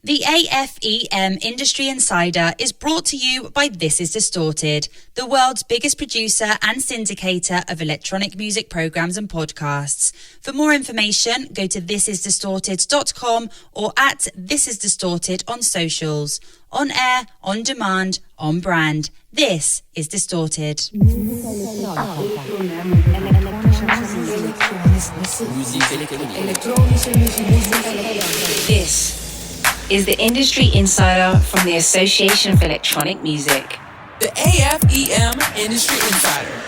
The AFEM Industry Insider is brought to you by This Is Distorted, the world's biggest producer and syndicator of electronic music programs and podcasts. For more information, go to thisisdistorted.com or at This Is Distorted on socials. On air, on demand, on brand. This is Distorted. This is the Industry Insider from the Association of Electronic Music. The AFEM Industry Insider.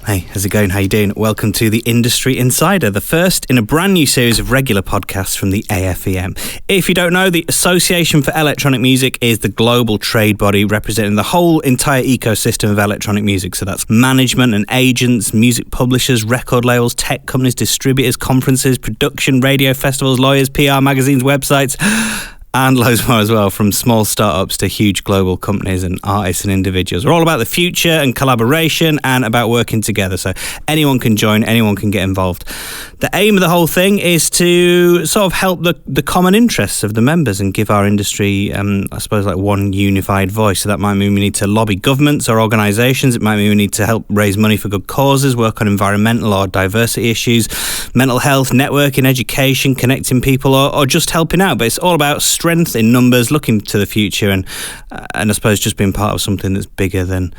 Hey, how's it going? How you doing? Welcome to the Industry Insider, the first in a brand new series of regular podcasts from the AFEM. If you don't know, the Association for Electronic Music is the global trade body representing the whole entire ecosystem of electronic music. So that's management and agents, music publishers, record labels, tech companies, distributors, conferences, production, radio festivals, lawyers, PR magazines, websites, and loads more as well, from small startups to huge global companies and artists and individuals. We're all about the future and collaboration and about working together. So anyone can join, anyone can get involved. The aim of the whole thing is to sort of help the common interests of the members and give our industry, I suppose, like one unified voice. So that might mean we need to lobby governments or organisations. It might mean we need to help raise money for good causes, work on environmental or diversity issues, mental health, networking, education, connecting people, or just helping out. But it's all about strength in numbers, looking to the future, and I suppose just being part of something that's bigger than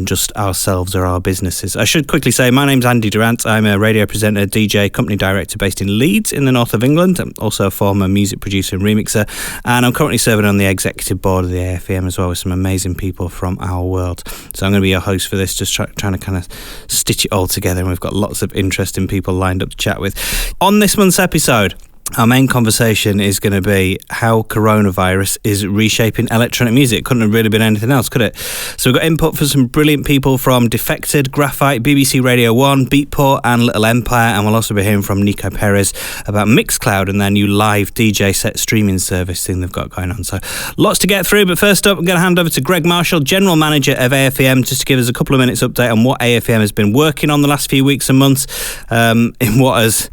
just ourselves or our businesses. I should quickly say my name's Andy Durant. I'm a radio presenter, DJ, company director based in Leeds in the north of England. I'm also a former music producer and remixer, and I'm currently serving on the executive board of the AFEM as well, with some amazing people from our world. So I'm going to be your host for this, just trying to kind of stitch it all together, and we've got lots of interesting people lined up to chat with. On this month's episode, our main conversation is going to be how coronavirus is reshaping electronic music. Couldn't have really been anything else, could it? So we've got input from some brilliant people from Defected, Graphite, BBC Radio 1, Beatport and Little Empire, and we'll also be hearing from Nico Perez about Mixcloud and their new live DJ set streaming service thing they've got going on. So lots to get through, but first up I'm going to hand over to Greg Marshall, General Manager of AFEM, just to give us a couple of minutes update on what AFEM has been working on the last few weeks and months in what has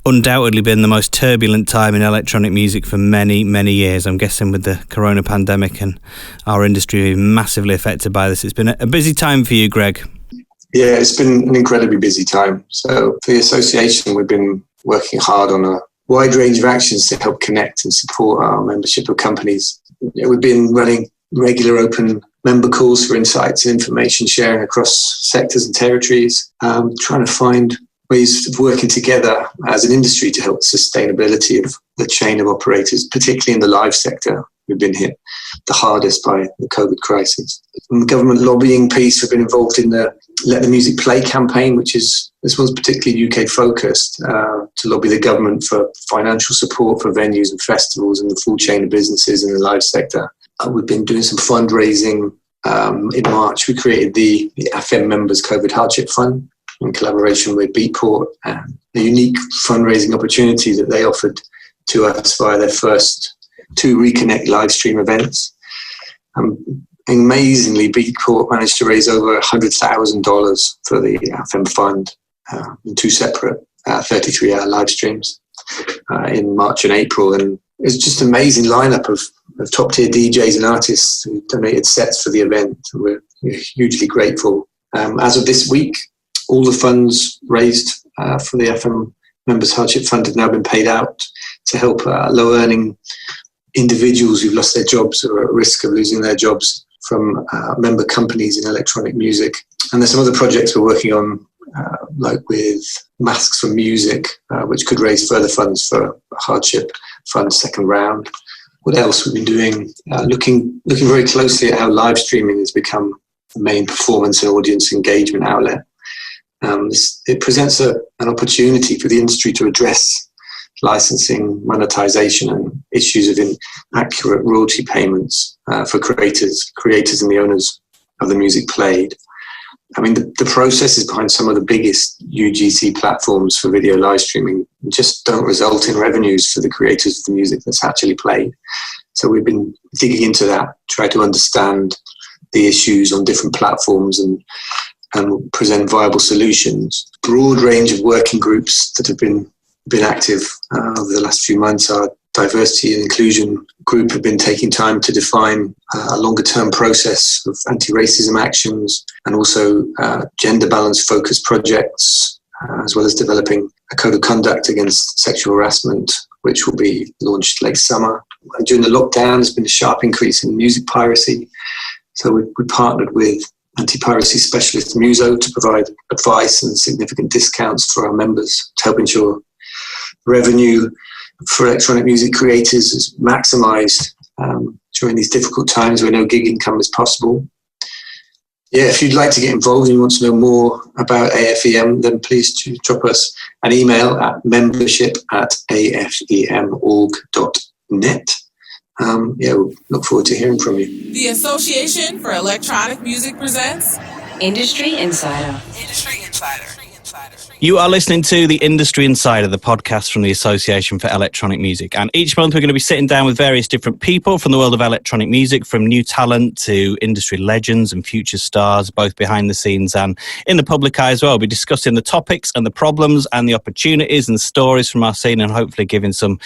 undoubtedly been the most turbulent time in electronic music for many, many years. I'm guessing with the corona pandemic and our industry being massively affected by this, it's been a busy time for you, Greg. Yeah, it's been an incredibly busy time. So for the association, we've been working hard on a wide range of actions to help connect and support our membership of companies. We've been running regular open member calls for insights and information sharing across sectors and territories, trying to find ways of working together as an industry to help the sustainability of the chain of operators, particularly in the live sector. We've been hit the hardest by the COVID crisis. In the government lobbying piece, we've been involved in the Let the Music Play campaign, this one's particularly UK focused, to lobby the government for financial support for venues and festivals and the full chain of businesses in the live sector. We've been doing some fundraising. In March, we created the AFEM Members COVID Hardship Fund, in collaboration with Beatport, and the unique fundraising opportunity that they offered to us via their first 2 Reconnect live stream events. Amazingly, Beatport managed to raise over $100,000 for the AFEM fund in 2 separate 33-hour live streams in March and April. And it's just an amazing lineup of top-tier DJs and artists who donated sets for the event. And we're hugely grateful. As of this week, all the funds raised for the AFEM Members Hardship Fund have now been paid out to help low-earning individuals who've lost their jobs or are at risk of losing their jobs from member companies in electronic music. And there's some other projects we're working on, like with Masks for Music, which could raise further funds for Hardship Fund second round. What else we've been doing? Looking very closely at how live streaming has become the main performance and audience engagement outlet. It presents an opportunity for the industry to address licensing, monetization, and issues of inaccurate royalty payments for creators and the owners of the music played. I mean, the processes behind some of the biggest UGC platforms for video live streaming just don't result in revenues for the creators of the music that's actually played. So we've been digging into that, try to understand the issues on different platforms and present viable solutions. Broad range of working groups that have been active over the last few months are diversity and inclusion group have been taking time to define a longer-term process of anti-racism actions and also gender balance focused projects, as well as developing a code of conduct against sexual harassment, which will be launched late summer. During the lockdown, there's been a sharp increase in music piracy. So we partnered with anti-piracy specialist Muso to provide advice and significant discounts for our members to help ensure revenue for electronic music creators is maximised during these difficult times where no gig income is possible. Yeah, if you'd like to get involved and you want to know more about AFEM, then please drop us an email at membership@afemorg.net. We'll look forward to hearing from you. The Association for Electronic Music presents Industry Insider. Industry Insider. You are listening to the Industry Insider, the podcast from the Association for Electronic Music. And each month we're going to be sitting down with various different people from the world of electronic music, from new talent to industry legends and future stars, both behind the scenes and in the public eye as well. We'll be discussing the topics and the problems and the opportunities and stories from our scene, and hopefully giving some,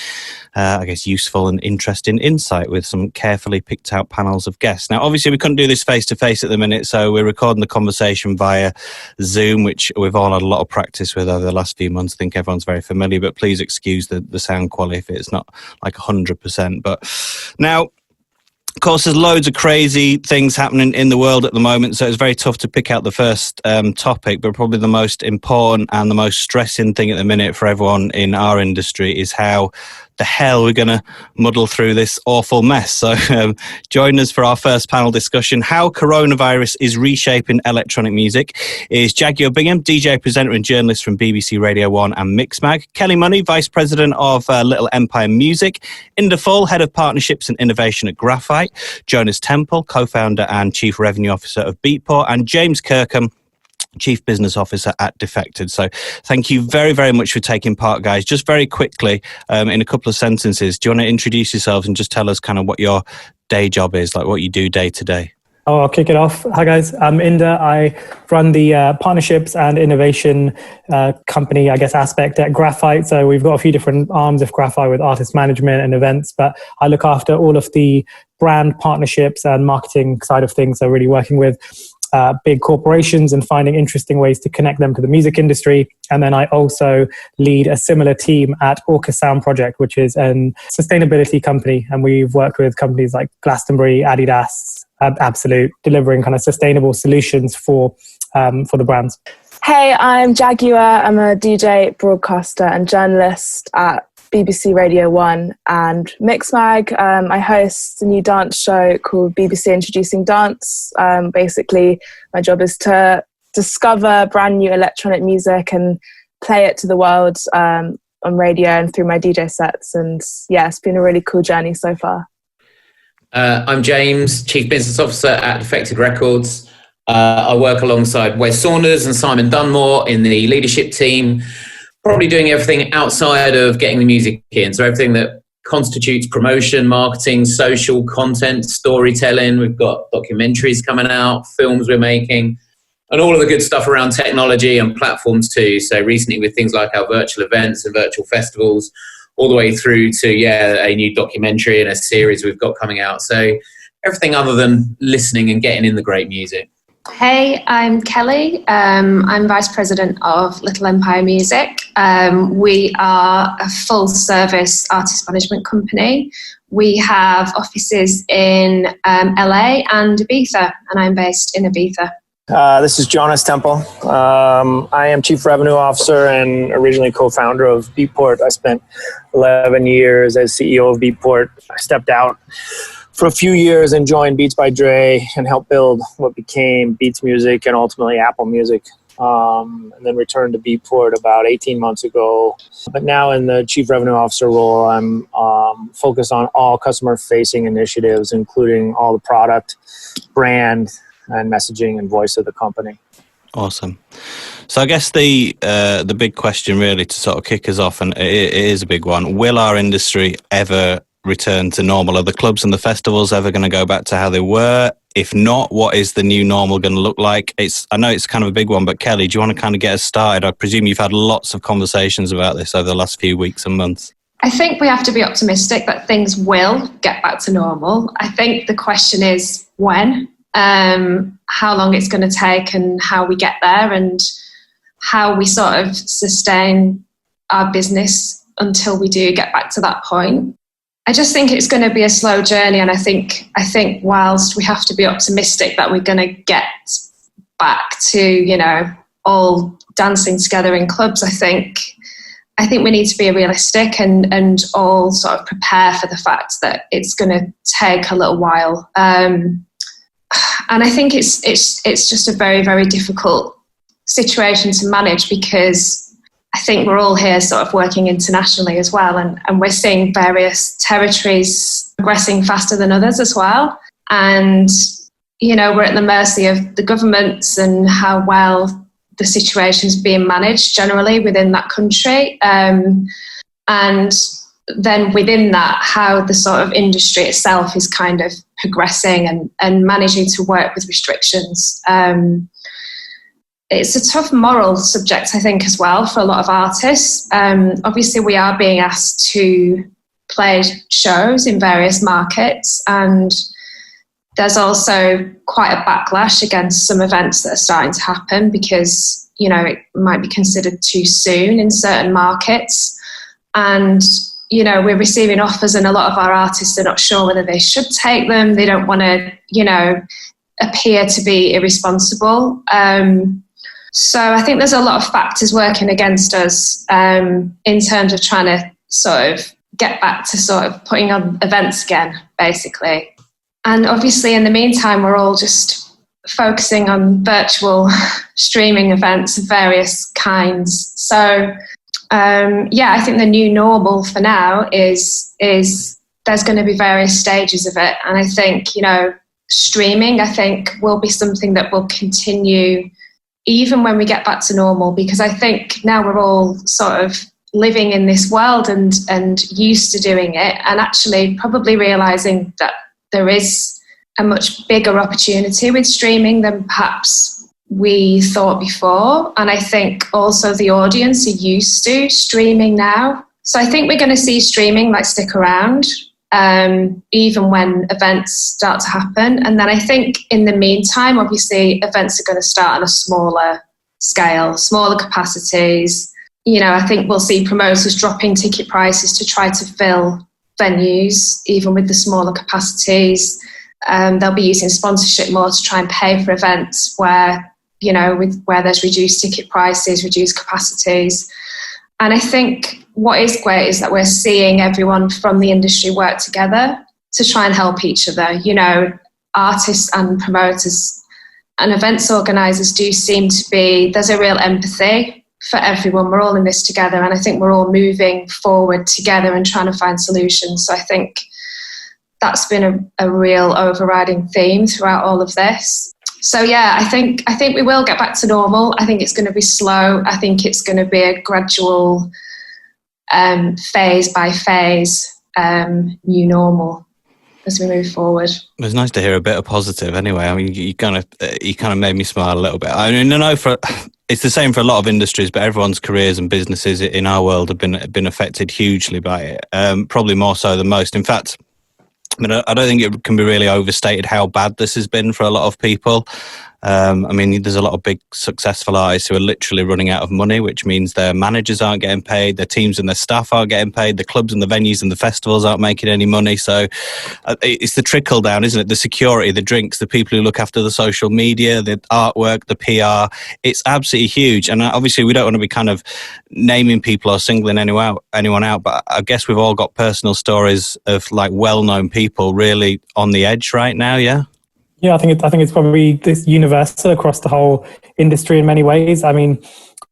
useful and interesting insight with some carefully picked out panels of guests. Now, obviously we couldn't do this face to face at the minute, so we're recording the conversation via Zoom, which we've all had a lot of practice with over the last few months. I think everyone's very familiar, but please excuse the sound quality if it's not like 100%. But now, of course, there's loads of crazy things happening in the world at the moment, so it's very tough to pick out the first topic, but probably the most important and the most stressing thing at the minute for everyone in our industry is how the hell we're going to muddle through this awful mess. So join us for our first panel discussion, how coronavirus is reshaping electronic music, is Jaguar Bingham, DJ, presenter and journalist from BBC Radio 1 and Mixmag, Kelly Money, Vice President of Little Empire Music, Inder Phull, Head of Partnerships and Innovation at Graphite, Jonas Tempel, Co-founder and Chief Revenue Officer of Beatport, and James Kirkham, Chief Business Officer at Defected. So thank you very, very much for taking part, guys. Just very quickly, in a couple of sentences, do you want to introduce yourselves and just tell us kind of what your day job is, like what you do day to day? Oh, I'll kick it off. Hi, guys. I'm Inder. I run the partnerships and innovation company, aspect at Graphite. So we've got a few different arms of Graphite with artist management and events, but I look after all of the brand partnerships and marketing side of things. So really working with big corporations and finding interesting ways to connect them to the music industry. And then I also lead a similar team at Orca Sound Project, which is a sustainability company. And we've worked with companies like Glastonbury, Adidas, Absolute, delivering kind of sustainable solutions for the brands. Hey, I'm Jaguar. I'm a DJ, broadcaster and journalist at BBC Radio 1 and Mixmag. I host a new dance show called BBC Introducing Dance. Basically, my job is to discover brand new electronic music and play it to the world on radio and through my DJ sets. And yeah, it's been a really cool journey so far. I'm James, Chief Business Officer at Defected Records. I work alongside Wes Saunders and Simon Dunmore in the leadership team, probably doing everything outside of getting the music in. So everything that constitutes promotion, marketing, social content, storytelling. We've got documentaries coming out, films we're making, and all of the good stuff around technology and platforms too. So recently with things like our virtual events and virtual festivals, all the way through to, a new documentary and a series we've got coming out. So everything other than listening and getting in the great music. Hey, I'm Kelly. I'm Vice President of Little Empire Music. We are a full-service artist management company. We have offices in LA and Ibiza, and I'm based in Ibiza. This is Jonas Tempel. I am Chief Revenue Officer and originally co-founder of Beatport. I spent 11 years as CEO of Beatport. I stepped out for a few years and joined Beats by Dre and helped build what became Beats Music and ultimately Apple Music. And then returned to Beatport about 18 months ago. But now in the Chief Revenue Officer role, I'm focused on all customer-facing initiatives, including all the product, brand, and messaging and voice of the company. Awesome. So I guess the big question really to sort of kick us off, and it is a big one, will our industry ever return to normal? Are the clubs and the festivals ever going to go back to how they were? If not, what is the new normal going to look like? I know it's kind of a big one, but Kelly, do you want to kind of get us started? I presume you've had lots of conversations about this over the last few weeks and months. I think we have to be optimistic that things will get back to normal. I think the question is when, how long it's going to take and how we get there and how we sort of sustain our business until we do get back to that point. I just think it's going to be a slow journey, and I think whilst we have to be optimistic that we're going to get back to, all dancing together in clubs, I think we need to be realistic and all sort of prepare for the fact that it's going to take a little while. And I think it's just a very, very difficult situation to manage, because I think we're all here sort of working internationally as well, and we're seeing various territories progressing faster than others as well. And, we're at the mercy of the governments and how well the situation's being managed generally within that country. And then within that, how the sort of industry itself is kind of progressing and managing to work with restrictions. It's a tough moral subject, I think, as well, for a lot of artists. Obviously, we are being asked to play shows in various markets, and there's also quite a backlash against some events that are starting to happen because, it might be considered too soon in certain markets. And, we're receiving offers and a lot of our artists are not sure whether they should take them. They don't want to, appear to be irresponsible. So I think there's a lot of factors working against us in terms of trying to sort of get back to sort of putting on events again, basically. And obviously, in the meantime, we're all just focusing on virtual streaming events of various kinds. So, I think the new normal for now is there's going to be various stages of it. And I think, streaming, will be something that will continue even when we get back to normal, because I think now we're all sort of living in this world and used to doing it, and actually probably realising that there is a much bigger opportunity with streaming than perhaps we thought before. And I think also the audience are used to streaming now. So I think we're going to see streaming stick around, even when events start to happen. And then I think in the meantime, obviously, events are going to start on a smaller scale, smaller capacities. I think we'll see promoters dropping ticket prices to try to fill venues, even with the smaller capacities. They'll be using sponsorship more to try and pay for events where, where there's reduced ticket prices, reduced capacities. And I think what is great is that we're seeing everyone from the industry work together to try and help each other. Artists and promoters and events organisers do seem to be, there's a real empathy for everyone. We're all in this together, and I think we're all moving forward together and trying to find solutions. So I think that's been a real overriding theme throughout all of this. So I think we will get back to normal. I think it's going to be slow. I think it's going to be a gradual, phase by phase, new normal as we move forward. It was nice to hear a bit of positive. Anyway, I mean, you kind of made me smile a little bit. I mean, it's the same for a lot of industries, but everyone's careers and businesses in our world have been affected hugely by it. Probably more so than most. In fact, I don't think it can be really overstated how bad this has been for a lot of people. There's a lot of big successful artists who are literally running out of money, which means their managers aren't getting paid, their teams and their staff aren't getting paid, the clubs and the venues and the festivals aren't making any money. So it's the trickle down, isn't it? The security, the drinks, the people who look after the social media, the artwork, the PR. It's absolutely huge. And obviously we don't want to be kind of naming people or singling anyone out, but I guess we've all got personal stories of well-known people really on the edge right now, yeah? Yeah, I think it's probably this universal across the whole industry in many ways. I mean,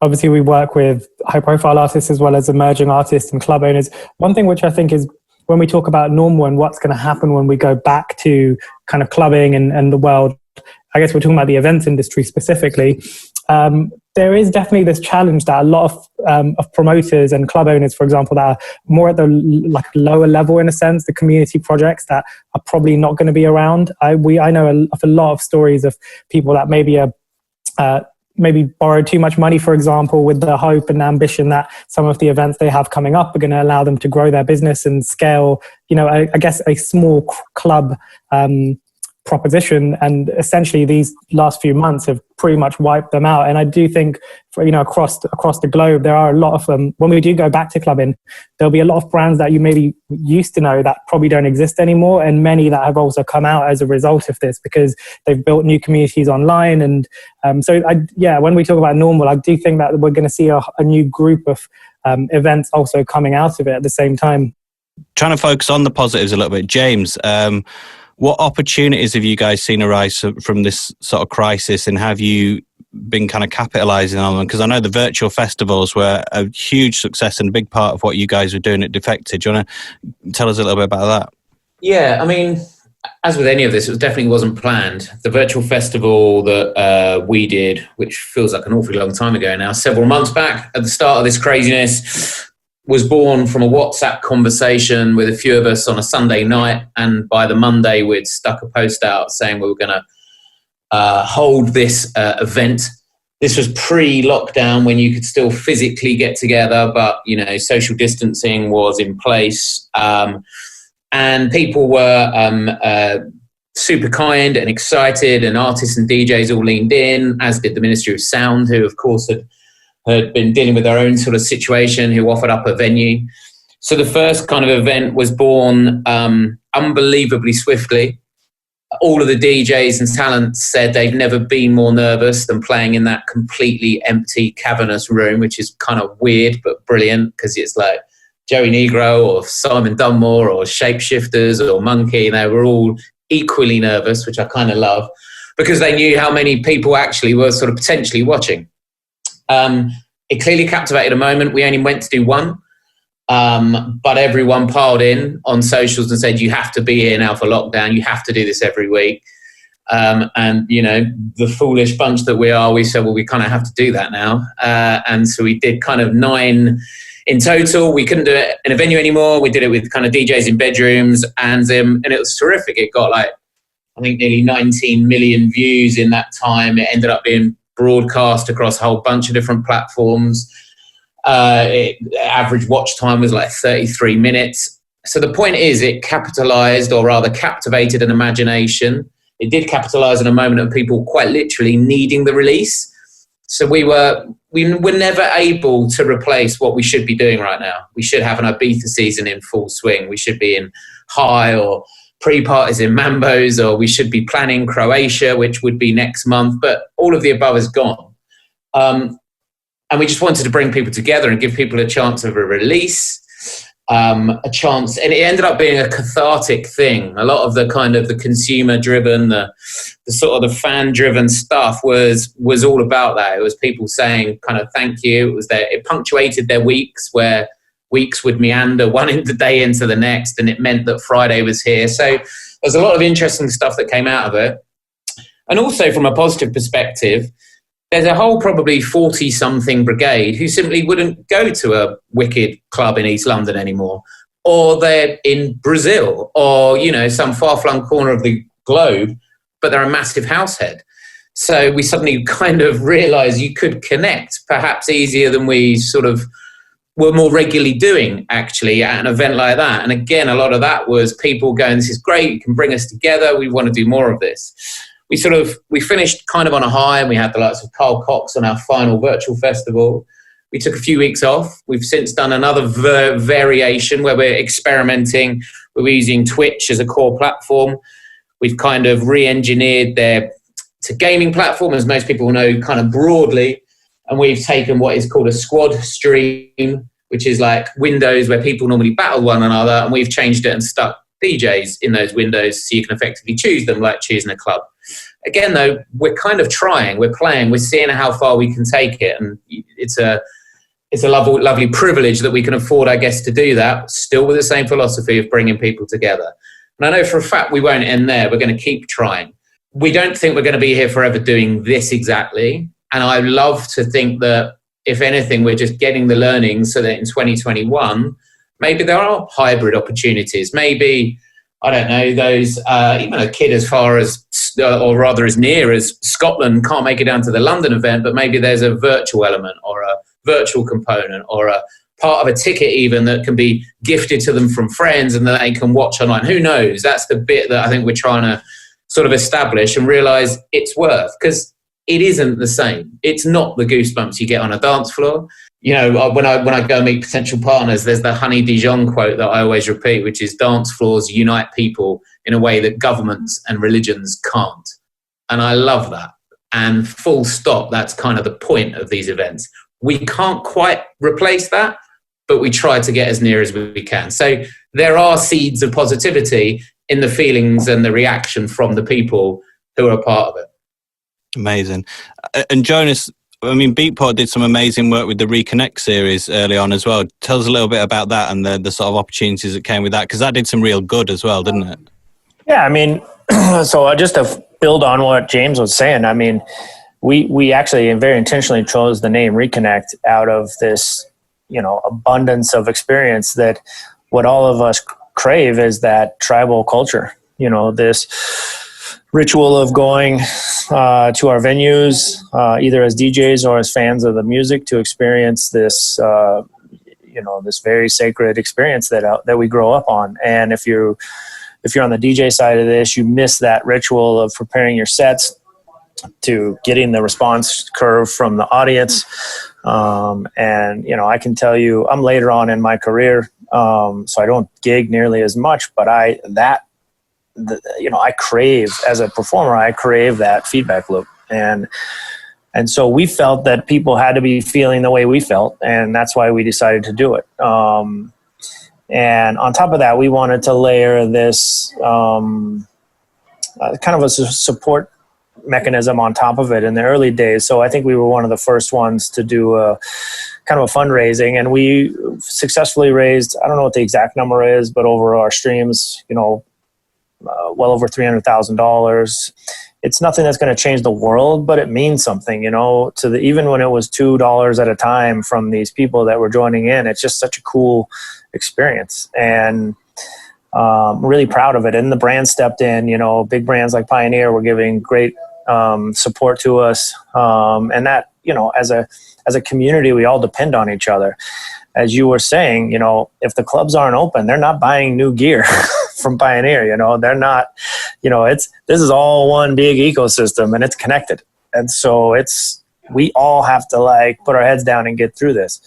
obviously we work with high-profile artists as well as emerging artists and club owners. One thing which I think is when we talk about normal and what's going to happen when we go back to kind of clubbing and the world, I guess we're talking about the events industry specifically. There is definitely this challenge that a lot of promoters and club owners, for example, that are more at the lower level in a sense, the community projects that are probably not going to be around. I know of a lot of stories of people that maybe are maybe borrow too much money, for example, with the hope and ambition that some of the events they have coming up are going to allow them to grow their business and scale, I guess a small club proposition. And essentially these last few months have pretty much wiped them out. And I do think across the globe, there are a lot of them. When we do go back to clubbing, there'll be a lot of brands that you maybe used to know that probably don't exist anymore, and many that have also come out as a result of this because they've built new communities online. And when we talk about normal, I do think that we're going to see a new group of events also coming out of it at the same time. Trying to focus on the positives a little bit, James. What opportunities have you guys seen arise from this sort of crisis, and have you been kind of capitalising on them? Because I know the virtual festivals were a huge success and a big part of what you guys were doing at Defected. Do you want to tell us a little bit about that? Yeah, I mean, as with any of this, it definitely wasn't planned. The virtual festival that we did, which feels like an awfully long time ago now, several months back at the start of this craziness, was born from a WhatsApp conversation with a few of us on a Sunday night. And by the Monday, we'd stuck a post out saying we were going to hold this event. This was pre-lockdown when you could still physically get together, but, social distancing was in place. And people were super kind and excited, and artists and DJs all leaned in, as did the Ministry of Sound, who, of course, had been dealing with their own sort of situation, who offered up a venue. So the first kind of event was born unbelievably swiftly. All of the DJs and talents said they've never been more nervous than playing in that completely empty, cavernous room, which is kind of weird but brilliant, because it's like Joey Negro or Simon Dunmore or Shapeshifters or Monkey. They were all equally nervous, which I kind of love, because they knew how many people actually were sort of potentially watching. It clearly captivated a moment. We only went to do one, but everyone piled in on socials and said, you have to be here now for lockdown. You have to do this every week. And, the foolish bunch that we are, we said, well, we kind of have to do that now. And so we did kind of 9 in total. We couldn't do it in a venue anymore. We did it with kind of DJs in bedrooms, and it was terrific. It got I think nearly 19 million views in that time. It ended up being broadcast across a whole bunch of different platforms. Average watch time was 33 minutes. So the point is, it capitalized, or rather captivated, an imagination. It did capitalize on a moment of people quite literally needing the release. So we were never able to replace what we should be doing right now. We should have an Ibiza season in full swing. We should be in High or pre-parties in Mambo's, or we should be planning Croatia, which would be next month, but all of the above is gone. And we just wanted to bring people together and give people a chance of a release, a chance, and it ended up being a cathartic thing. A lot of the kind of the consumer-driven, the sort of the fan-driven stuff was all about that. It was people saying kind of thank you. It punctuated their weeks, where weeks would meander one day into the next, and it meant that Friday was here. So there's a lot of interesting stuff that came out of it. And also from a positive perspective, there's a whole probably 40-something brigade who simply wouldn't go to a wicked club in East London anymore, or they're in Brazil, or, some far-flung corner of the globe, but they're a massive househead. So we suddenly kind of realised you could connect perhaps easier than we sort of were more regularly doing, actually, at an event like that. And again, a lot of that was people going, this is great, you can bring us together, we want to do more of this. We finished kind of on a high, and we had the likes of Carl Cox on our final virtual festival. We took a few weeks off. We've since done another variation where we're experimenting. We're using Twitch as a core platform. We've kind of re-engineered to gaming platform, as most people know, kind of broadly. And we've taken what is called a squad stream, which is like windows where people normally battle one another, and we've changed it and stuck DJs in those windows so you can effectively choose them like choosing a club. Again, though, we're kind of trying, we're playing, we're seeing how far we can take it, and it's a lovely privilege that we can afford, I guess, to do that, still with the same philosophy of bringing people together. And I know for a fact we won't end there. We're going to keep trying. We don't think we're going to be here forever doing this exactly. And I love to think that, if anything, we're just getting the learnings so that in 2021, maybe there are hybrid opportunities. Maybe, I don't know, those, even a kid as far as or rather as near as Scotland can't make it down to the London event, but maybe there's a virtual element or a virtual component or a part of a ticket even that can be gifted to them from friends and that they can watch online. Who knows? That's the bit that I think we're trying to sort of establish and realize it's worth, because it isn't the same. It's not the goosebumps you get on a dance floor. You know, when I go meet potential partners, there's the Honey Dijon quote that I always repeat, which is dance floors unite people in a way that governments and religions can't. And I love that. And full stop, that's kind of the point of these events. We can't quite replace that, but we try to get as near as we can. So there are seeds of positivity in the feelings and the reaction from the people who are a part of it. Amazing. And Jonas, I mean, Beatport did some amazing work with the Reconnect series early on as well. Tell us a little bit about that and the sort of opportunities that came with that, because that did some real good as well, didn't it? Yeah, I mean, so just to build on what James was saying, I mean, we actually very intentionally chose the name Reconnect out of this, you know, abundance of experience that what all of us crave is that tribal culture, you know, this ritual of going to our venues, either as DJs or as fans of the music, to experience this, you know, this very sacred experience that we grow up on. And if you're on the DJ side of this, you miss that ritual of preparing your sets to getting the response curve from the audience. And, you know, I can tell you, I'm later on in my career, so I don't gig nearly as much, but I crave, as a performer, I crave that feedback loop. And so we felt that people had to be feeling the way we felt, and that's why we decided to do it. And on top of that, we wanted to layer this kind of a support mechanism on top of it in the early days. So I think we were one of the first ones to do a kind of a fundraising, and we successfully raised, I don't know what the exact number is, but over our streams, you know, well over $300,000. It's nothing that's going to change the world, but it means something, you know, even when it was $2 at a time from these people that were joining in. It's just such a cool experience, and I'm really proud of it. And the brand stepped in, you know, big brands like Pioneer were giving great support to us, and that, you know, as a community, we all depend on each other. As you were saying, you know, if the clubs aren't open, they're not buying new gear from Pioneer. You know, they're not, you know, this is all one big ecosystem, and it's connected. And so we all have to like put our heads down and get through this.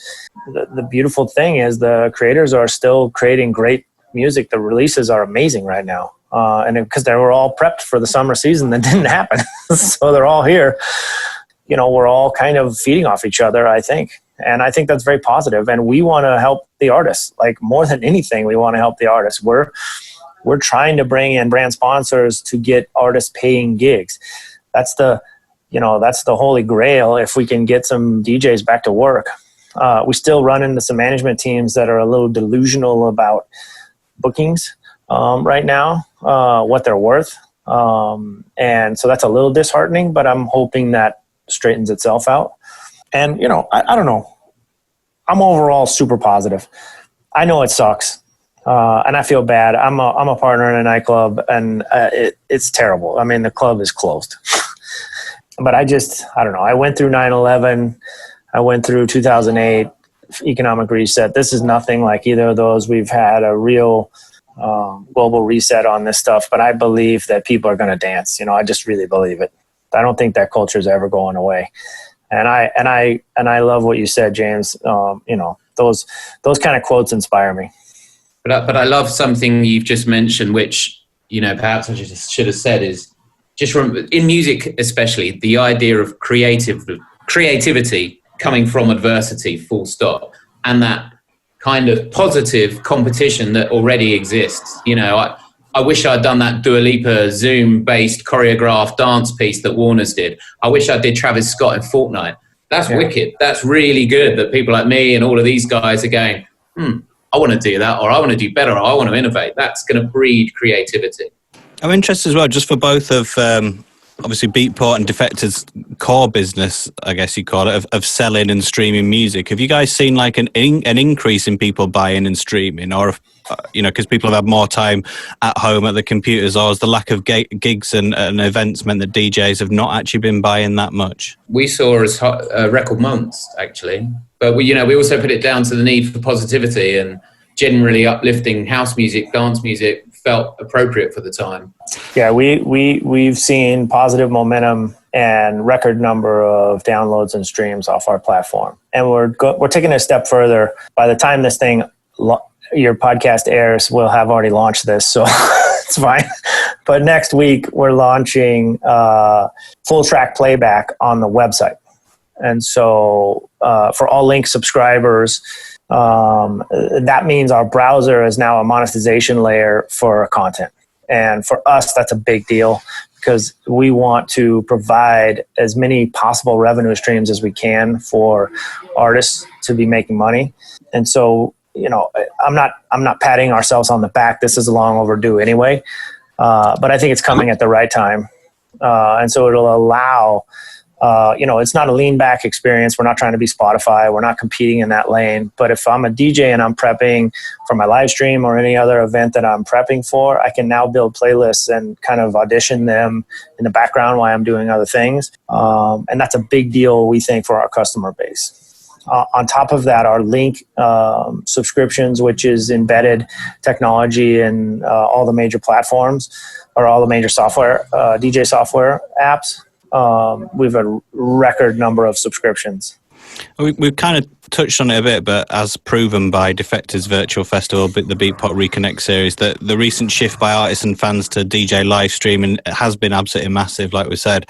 The beautiful thing is the creators are still creating great music. The releases are amazing right now. And because they were all prepped for the summer season that didn't happen. So they're all here. You know, we're all kind of feeding off each other, I think. And I think that's very positive. And we want to help the artists. Like, more than anything, we want to help the artists. We're trying to bring in brand sponsors to get artists paying gigs. That's the holy grail. If we can get some DJs back to work, we still run into some management teams that are a little delusional about bookings right now, what they're worth. And so that's a little disheartening, but I'm hoping that straightens itself out. And, you know, I don't know. I'm overall super positive. I know it sucks. And I feel bad. I'm a partner in a nightclub, and it's terrible. I mean, the club is closed. But I don't know. I went through 9/11. I went through 2008, economic reset. This is nothing like either of those. We've had a real global reset on this stuff, but I believe that people are going to dance. You know, I just really believe it. I don't think that culture is ever going away. And I love what you said, James. You know, those kind of quotes inspire me. But I love something you've just mentioned, which, you know, perhaps I should have said, is just in music, especially the idea of creativity coming from adversity, full stop, and that kind of positive competition that already exists. You know, I wish I'd done that Dua Lipa Zoom-based choreographed dance piece that Warner's did. I wish I did Travis Scott in Fortnite. That's wicked. That's really good that people like me and all of these guys are going, I want to do that, or I want to do better, or I want to innovate. That's going to breed creativity. I'm interested as well, just for both of, obviously, Beatport and Defected's core business, I guess you call it, of selling and streaming music. Have you guys seen like an increase in people buying and streaming, or because people have had more time at home at the computers, or has the lack of gigs and events meant that DJs have not actually been buying that much? We saw as record months, actually. But we also put it down to the need for positivity, and generally uplifting house music, dance music felt appropriate for the time. Yeah, we've seen positive momentum and record number of downloads and streams off our platform. And we're taking it a step further. By the time this thing, your podcast airs, we'll have already launched this, so it's fine. But next week, we're launching full track playback on the website. And so for all Link subscribers, that means our browser is now a monetization layer for content. And for us, that's a big deal, because we want to provide as many possible revenue streams as we can for artists to be making money. And so, I'm not patting ourselves on the back. This is long overdue anyway. But I think it's coming at the right time. And so it'll allow, it's not a lean back experience. We're not trying to be Spotify. We're not competing in that lane. But if I'm a DJ and I'm prepping for my live stream or any other event that I'm prepping for, I can now build playlists and kind of audition them in the background while I'm doing other things. And that's a big deal, we think, for our customer base. On top of that, our Link subscriptions, which is embedded technology in all the major platforms or all the major software, DJ software apps, we've a record number of subscriptions. We've kind of touched on it a bit, but as proven by Defected's virtual festival, the Beatport Reconnect series, that the recent shift by artists and fans to DJ live streaming has been absolutely massive, like we said.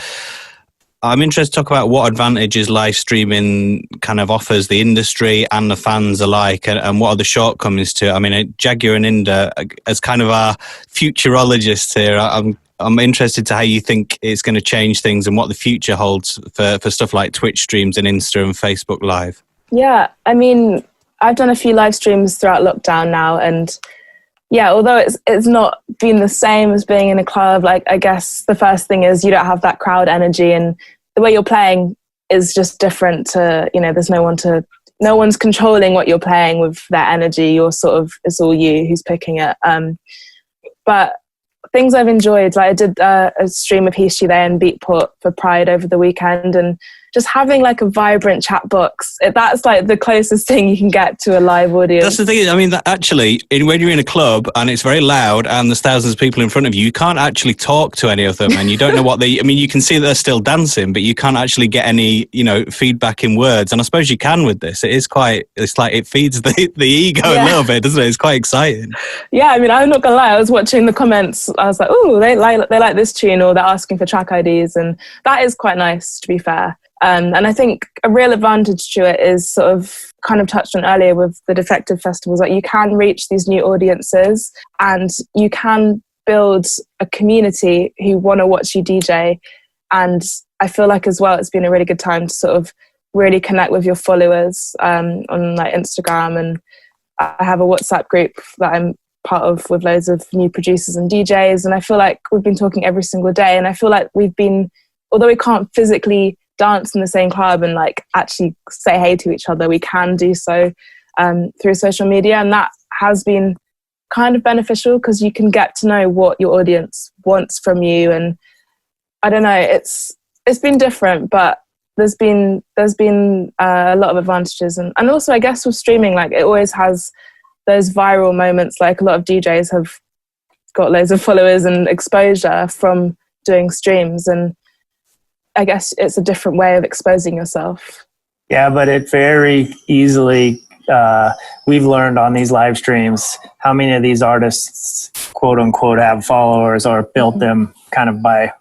I'm interested to talk about what advantages live streaming kind of offers the industry and the fans alike, and what are the shortcomings to it. I mean, Jaguar and Inder, as kind of our futurologists here, I'm interested to how you think it's going to change things and what the future holds for stuff like Twitch streams and Insta and Facebook Live. Yeah, I mean, I've done a few live streams throughout lockdown now, and yeah, although it's not been the same as being in a club, like, I guess the first thing is you don't have that crowd energy, and the way you're playing is just different to, there's no one's controlling what you're playing with their energy. It's all you who's picking it. But things I've enjoyed, like I did a stream of History there in Beatport for Pride over the weekend, and just having like a vibrant chat box, that's like the closest thing you can get to a live audience. That's the thing. I mean, when you're in a club and it's very loud and there's thousands of people in front of you, you can't actually talk to any of them, and you don't know what you can see that they're still dancing, but you can't actually get any, feedback in words. And I suppose you can with this. It's like it feeds the ego a little bit, doesn't it? It's quite exciting. Yeah, I mean, I'm not gonna lie, I was watching the comments, I was like, oh, they like this tune, or they're asking for track IDs, and that is quite nice, to be fair. And I think a real advantage to it is sort of kind of touched on earlier with the Defected festivals, like you can reach these new audiences and you can build a community who want to watch you DJ. And I feel like as well, it's been a really good time to sort of really connect with your followers on like Instagram. And I have a WhatsApp group that I'm part of with loads of new producers and DJs. And I feel like we've been talking every single day. And I feel like although we can't physically dance in the same club and like actually say hey to each other, we can do so through social media, and that has been kind of beneficial because you can get to know what your audience wants from you. And I don't know, it's been different, but there's been a lot of advantages, and also I guess with streaming, like it always has those viral moments. Like a lot of DJs have got loads of followers and exposure from doing streams, and I guess it's a different way of exposing yourself. Yeah, but it very easily, we've learned on these live streams how many of these artists, quote unquote, have followers or built them kind of by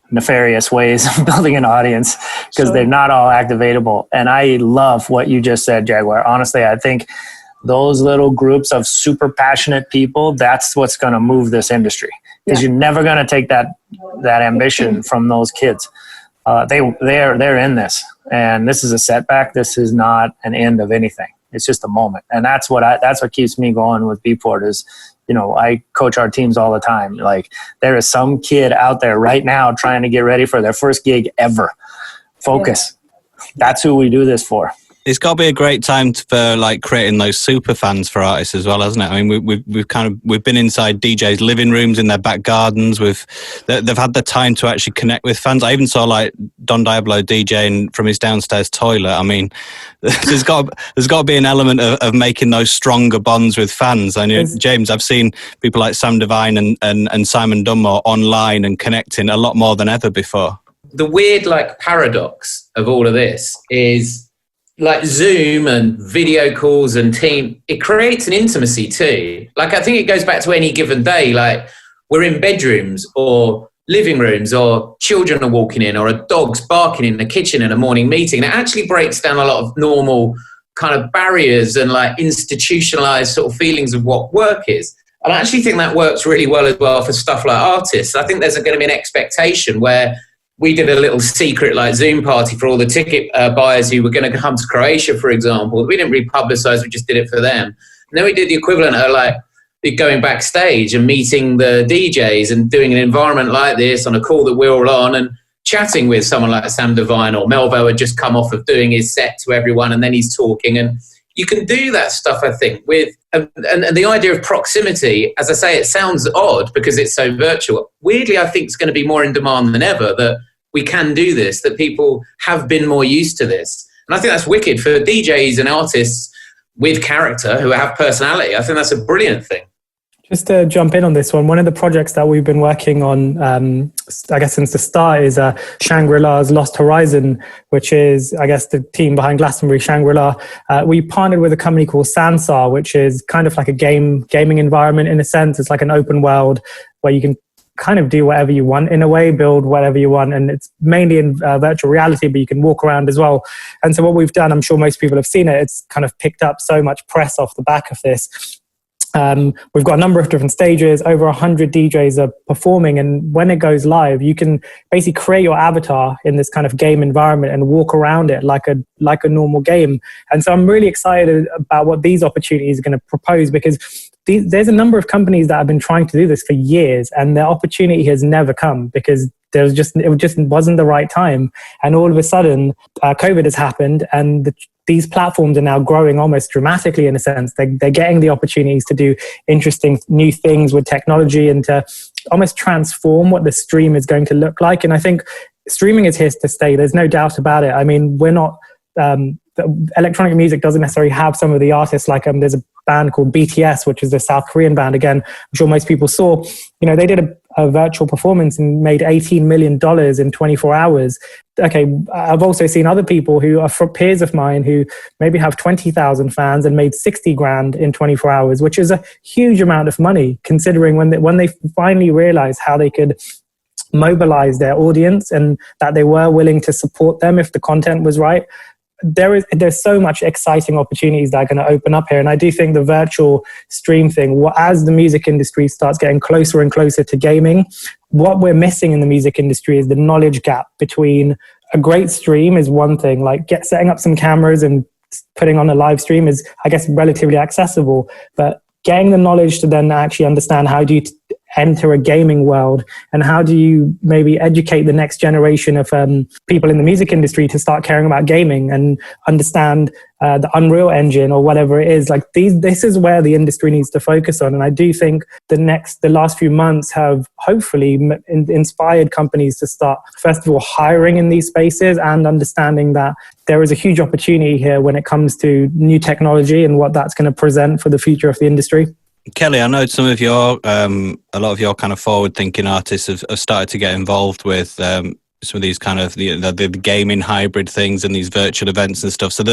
nefarious ways of building an audience, because they're not all activatable. And I love what you just said, Jaguar. Honestly, I think those little groups of super passionate people, that's what's going to move this industry. Because you're never going to take that ambition from those kids. They're in this, and this is a setback. This is not an end of anything. It's just a moment, and that's what keeps me going with Beatport. Is I coach our teams all the time. Like there is some kid out there right now trying to get ready for their first gig ever. Focus. Yeah. That's who we do this for. It's got to be a great time for like creating those super fans for artists as well, hasn't it? I mean, we've been inside DJs' living rooms, in their back gardens. They've had the time to actually connect with fans. I even saw like Don Diablo DJing from his downstairs toilet. I mean, there's got to be an element of making those stronger bonds with fans. I know, James, I've seen people like Sam Divine and Simon Dunmore online and connecting a lot more than ever before. The weird like paradox of all of this is, like Zoom and video calls and team, it creates an intimacy too. Like, I think it goes back to any given day. Like, we're in bedrooms or living rooms, or children are walking in, or a dog's barking in the kitchen in a morning meeting. And it actually breaks down a lot of normal kind of barriers and like institutionalized sort of feelings of what work is. And I actually think that works really well as well for stuff like artists. I think there's going to be an expectation where we did a little secret like Zoom party for all the ticket buyers who were going to come to Croatia, for example. We didn't really publicise, we just did it for them. And then we did the equivalent of like going backstage and meeting the DJs and doing an environment like this on a call that we're all on and chatting with someone like Sam Divine, or Melvo had just come off of doing his set to everyone and then he's talking. And you can do that stuff, I think, with and the idea of proximity. As I say, it sounds odd because it's so virtual. Weirdly, I think it's going to be more in demand than ever that we can do this, that people have been more used to this. And I think that's wicked for DJs and artists with character who have personality. I think that's a brilliant thing. Just to jump in on this one of the projects that we've been working on, I guess since the start, is Shangri-La's Lost Horizon, which is, I guess, the team behind Glastonbury Shangri-La. We partnered with a company called Sansar, which is kind of like a gaming environment in a sense. It's like an open world where you can kind of do whatever you want in a way, build whatever you want. And it's mainly in virtual reality, but you can walk around as well. And so what we've done, I'm sure most people have seen it, it's kind of picked up so much press off the back of this. We've got a number of different stages, over 100 DJs are performing, and when it goes live, you can basically create your avatar in this kind of game environment and walk around it like a normal game. And so I'm really excited about what these opportunities are going to propose, because there's a number of companies that have been trying to do this for years, and their opportunity has never come because it just wasn't the right time. And all of a sudden, COVID has happened, and these platforms are now growing almost dramatically in a sense. They're getting the opportunities to do interesting new things with technology and to almost transform what the stream is going to look like. And I think streaming is here to stay. There's no doubt about it. I mean, we're not... electronic music doesn't necessarily have some of the artists like there's a band called BTS, which is a South Korean band. Again, I'm sure most people saw, they did a virtual performance and made $18 million in 24 hours. Okay, I've also seen other people who are peers of mine who maybe have 20,000 fans and made 60 grand in 24 hours, which is a huge amount of money considering when they finally realized how they could mobilize their audience and that they were willing to support them if the content was right. There's so much exciting opportunities that are going to open up here. And I do think the virtual stream thing, as the music industry starts getting closer and closer to gaming, what we're missing in the music industry is the knowledge gap between a great stream is one thing, like setting up some cameras and putting on a live stream is, I guess, relatively accessible. But getting the knowledge to then actually understand how do you enter a gaming world and how do you maybe educate the next generation of people in the music industry to start caring about gaming and understand the Unreal Engine or whatever it is. Like this is where the industry needs to focus on. And I do think the last few months have hopefully inspired companies to start, first of all, hiring in these spaces and understanding that there is a huge opportunity here when it comes to new technology and what that's going to present for the future of the industry. Kelly, I know some of a lot of your kind of forward-thinking artists have started to get involved with some of these kind of the gaming hybrid things and these virtual events and stuff. So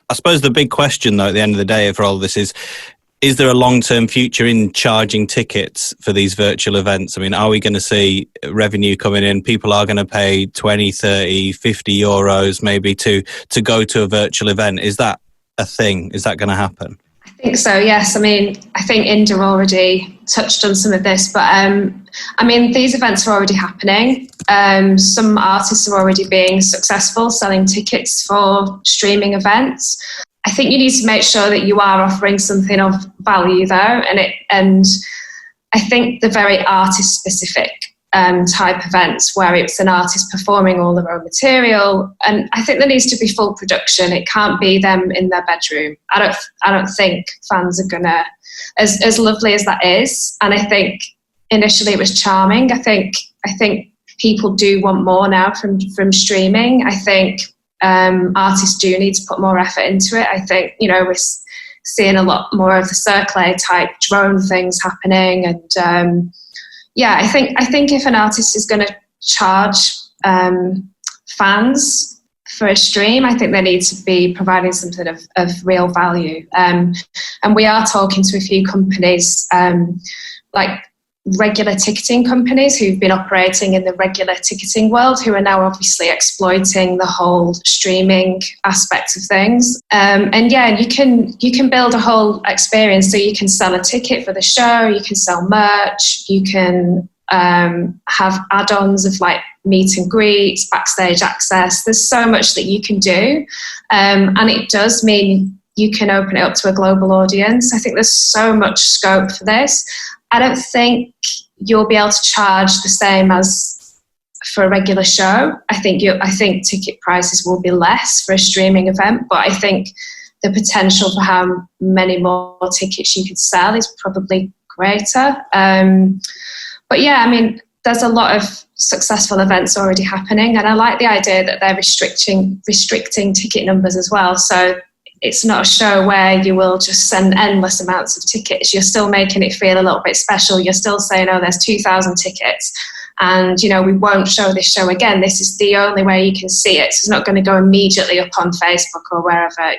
I suppose the big question, though, at the end of the day for all of this is there a long-term future in charging tickets for these virtual events? I mean, are we going to see revenue coming in? People are going to pay 20, 30, 50 euros maybe to go to a virtual event. Is that a thing? Is that going to happen? I think so, yes. I mean, I think Inder already touched on some of this, but I mean, these events are already happening. Some artists are already being successful selling tickets for streaming events. I think you need to make sure that you are offering something of value though, and I think the very artist specific type events where it's an artist performing all their own material. And I think there needs to be full production. It can't be them in their bedroom. I don't think fans are gonna, as lovely as that is. And I think initially it was charming. I think people do want more now from streaming. I think artists do need to put more effort into it. I think, we're seeing a lot more of the circle type drone things happening. And I think if an artist is going to charge fans for a stream, I think they need to be providing some sort of real value. And we are talking to a few companies, like regular ticketing companies who've been operating in the regular ticketing world, who are now obviously exploiting the whole streaming aspect of things. You can build a whole experience. So you can sell a ticket for the show, you can sell merch, you can have add-ons of like meet and greets, backstage access. There's so much that you can do, and it does mean you can open it up to a global audience. I think there's so much scope for this. I don't think you'll be able to charge the same as for a regular show. I think ticket prices will be less for a streaming event, but I think the potential for how many more tickets you could sell is probably greater. There's a lot of successful events already happening, and I like the idea that they're restricting ticket numbers as well. So it's not a show where you will just send endless amounts of tickets. You're still making it feel a little bit special. You're still saying, there's 2,000 tickets and, we won't show this show again. This is the only way you can see it. So it's not going to go immediately up on Facebook or wherever,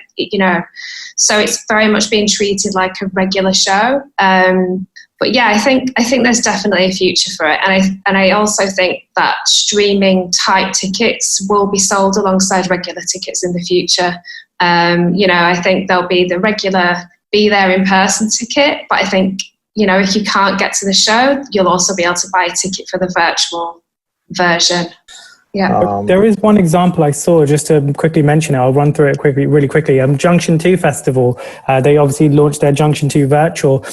So it's very much being treated like a regular show. I think there's definitely a future for it. And I also think that streaming type tickets will be sold alongside regular tickets in the future. I think there'll be the regular be there in person ticket, but I think, if you can't get to the show, you'll also be able to buy a ticket for the virtual version. Yeah. There is one example I saw, just to quickly mention it, I'll run through it really quickly. Junction 2 Festival, they obviously launched their Junction 2 virtual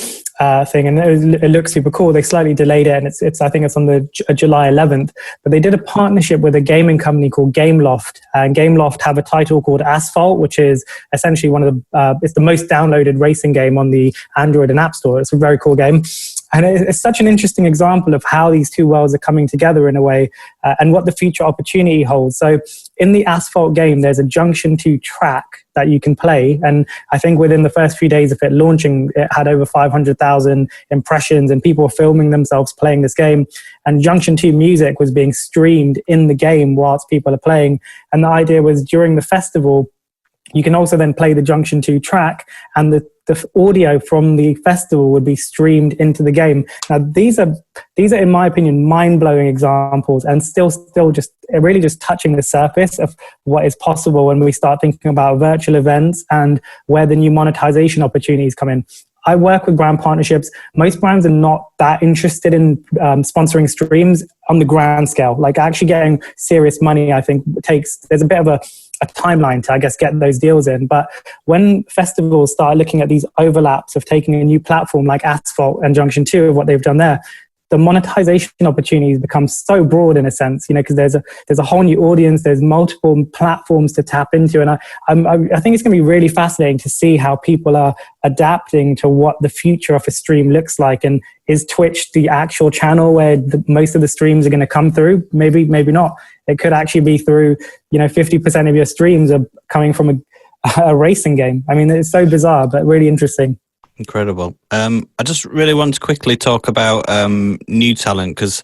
thing, and it looks super cool. They slightly delayed it, and I think it's on the July 11th, but they did a partnership with a gaming company called Gameloft, and Gameloft have a title called Asphalt, which is essentially it's the most downloaded racing game on the Android and App Store. It's a very cool game. And it's such an interesting example of how these two worlds are coming together in a way, and what the future opportunity holds. So in the Asphalt game, there's a Junction 2 track that you can play. And I think within the first few days of it launching, it had over 500,000 impressions, and people were filming themselves playing this game. And Junction 2 music was being streamed in the game whilst people are playing. And the idea was, during the festival, you can also then play the Junction 2 track, and the audio from the festival would be streamed into the game. Now, these are in my opinion, mind-blowing examples, and still just really just touching the surface of what is possible when we start thinking about virtual events and where the new monetization opportunities come in. I work with brand partnerships. Most brands are not that interested in sponsoring streams on the grand scale. Like, actually getting serious money, I think there's a bit of a timeline to, I guess, get those deals in. But when festivals start looking at these overlaps of taking a new platform like Asphalt and Junction 2 of what they've done there, the monetization opportunities become so broad in a sense, because there's a whole new audience, there's multiple platforms to tap into. And I think it's going to be really fascinating to see how people are adapting to what the future of a stream looks like. And is Twitch the actual channel where most of the streams are going to come through? Maybe not. It could actually be through, 50% of your streams are coming from a racing game. I mean, it's so bizarre, but really interesting. Incredible. I just really want to quickly talk about new talent, because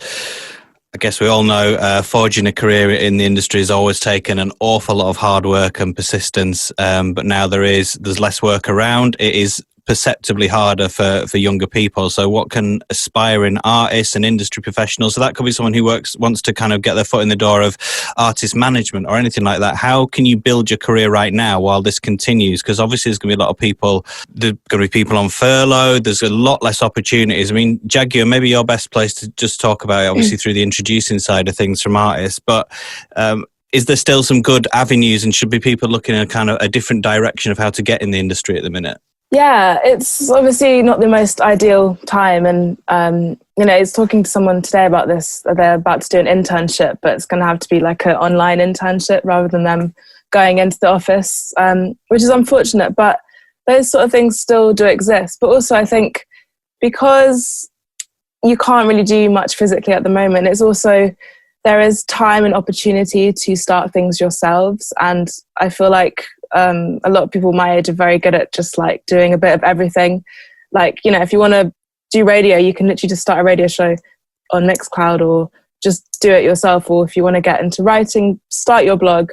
I guess we all know forging a career in the industry has always taken an awful lot of hard work and persistence, but now there's less work around. It is perceptibly harder for younger people. So what can aspiring artists and industry professionals, so that could be someone who wants to kind of get their foot in the door of artist management or anything like that, how can you build your career right now while this continues? Because obviously there's going to be a lot of people, there's going to be people on furlough, there's a lot less opportunities. I mean, Jaguar, maybe your best place to just talk about it, obviously through the introducing side of things from artists, but is there still some good avenues, and should be people looking at kind of a different direction of how to get in the industry at the minute? Yeah, it's obviously not the most ideal time. And, I was talking to someone today about this. They're about to do an internship, but it's going to have to be like an online internship rather than them going into the office, which is unfortunate. But those sort of things still do exist. But also I think because you can't really do much physically at the moment, it's also, there is time and opportunity to start things yourselves. And I feel like a lot of people my age are very good at just like doing a bit of everything. Like, if you want to do radio, you can literally just start a radio show on Mixcloud or just do it yourself. Or if you want to get into writing, start your blog,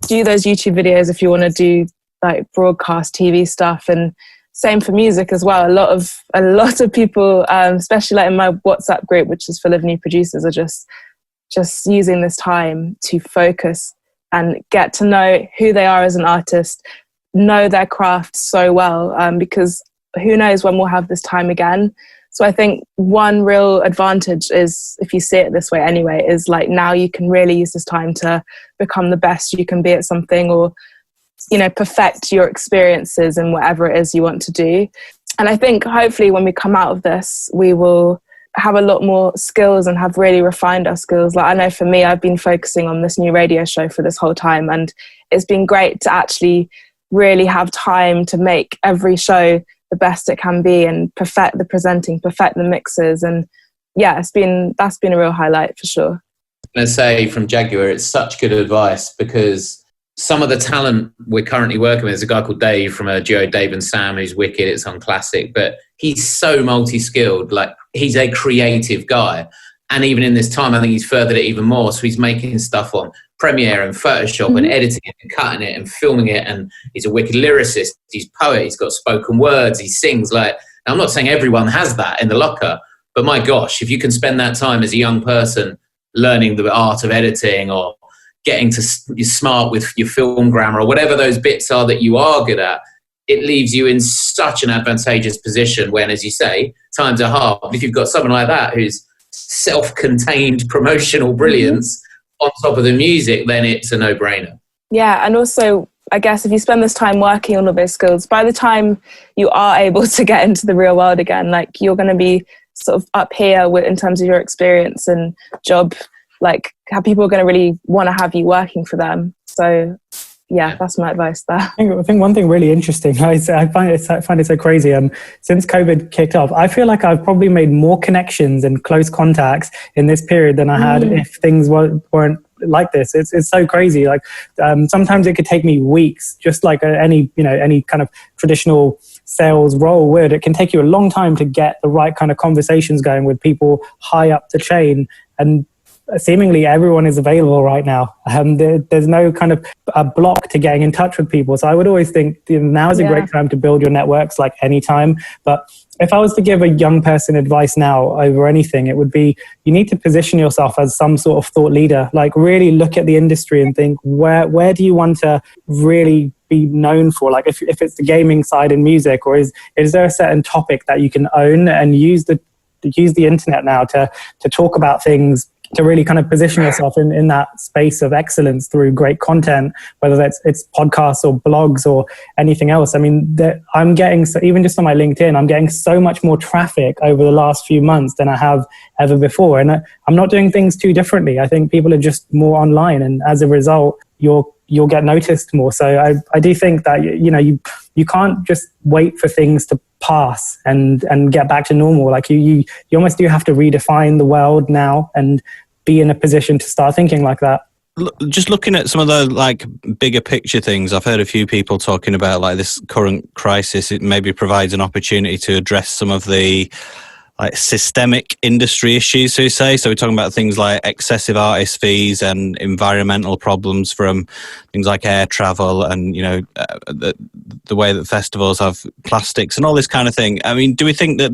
do those YouTube videos if you want to do like broadcast TV stuff. And same for music as well. A lot of people, especially like in my WhatsApp group, which is full of new producers, are just using this time to focus and get to know who they are as an artist, know their craft so well, because who knows when we'll have this time again. So I think one real advantage is, if you see it this way anyway, is like now you can really use this time to become the best you can be at something, or, perfect your experiences in whatever it is you want to do. And I think hopefully when we come out of this, we will have a lot more skills and have really refined our skills. Like I know for me, I've been focusing on this new radio show for this whole time, and it's been great to actually really have time to make every show the best it can be and perfect the presenting, perfect the mixes. And yeah, that's been a real highlight for sure. I'm going to say from Jaguar, it's such good advice, because some of the talent we're currently working with, there's a guy called Dave from a duo, Dave and Sam, who's wicked. It's on Classic, but he's so multi-skilled. Like, he's a creative guy. And even in this time, I think he's furthered it even more. So he's making stuff on Premiere and Photoshop and editing it and cutting it and filming it. And he's a wicked lyricist. He's a poet. He's got spoken words. He sings. Like, I'm not saying everyone has that in the locker, but my gosh, if you can spend that time as a young person learning the art of editing, or getting to you're smart with your film grammar, or whatever those bits are that you are good at, it leaves you in such an advantageous position when, as you say, times are hard. If you've got someone like that who's self-contained promotional brilliance on top of the music, then it's a no-brainer. Yeah, and also, I guess if you spend this time working on all those skills, by the time you are able to get into the real world again, like, you're going to be sort of up here in terms of your experience and job, like how people are going to really want to have you working for them. So yeah, that's my advice there. I think one thing really interesting, I find it so crazy. Since COVID kicked off, I feel like I've probably made more connections and close contacts in this period than I had if things weren't like this. It's so crazy. Like sometimes it could take me weeks, just like any kind of traditional sales role would. It can take you a long time to get the right kind of conversations going with people high up the chain, and seemingly everyone is available right now. There's no kind of a block to getting in touch with people. So I would always think now is a great time to build your networks, like any time. But if I was to give a young person advice now over anything, it would be, you need to position yourself as some sort of thought leader. Like, really look at the industry and think, where do you want to really be known for? Like, if it's the gaming side in music, or is there a certain topic that you can own and use the internet now to talk about things, to really kind of position yourself in that space of excellence through great content, whether it's podcasts or blogs or anything else. I mean, I'm getting, even just on my LinkedIn, I'm getting so much more traffic over the last few months than I have ever before. And I'm not doing things too differently. I think people are just more online, and as a result, you'll get noticed more. So I do think that, you can't just wait for things to pass and get back to normal. Like you almost do have to redefine the world now and be in a position to start thinking like that. Just looking at some of the like bigger picture things, I've heard a few people talking about like this current crisis. It maybe provides an opportunity to address some of the like systemic industry issues, so you say. So we're talking about things like excessive artist fees and environmental problems from things like air travel and, the way that festivals have plastics and all this kind of thing. I mean, do we think that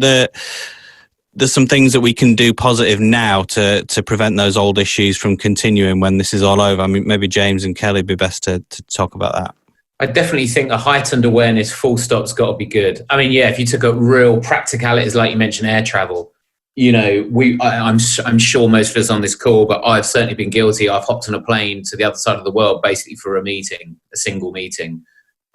there's some things that we can do positive now to prevent those old issues from continuing when this is all over? I mean, maybe James and Kelly would be best to talk about that. I definitely think a heightened awareness, full stop's got to be good. I mean, yeah, if you took a real practicalities, like you mentioned, air travel, I'm sure most of us on this call, but I've certainly been guilty. I've hopped on a plane to the other side of the world basically for a meeting, a single meeting.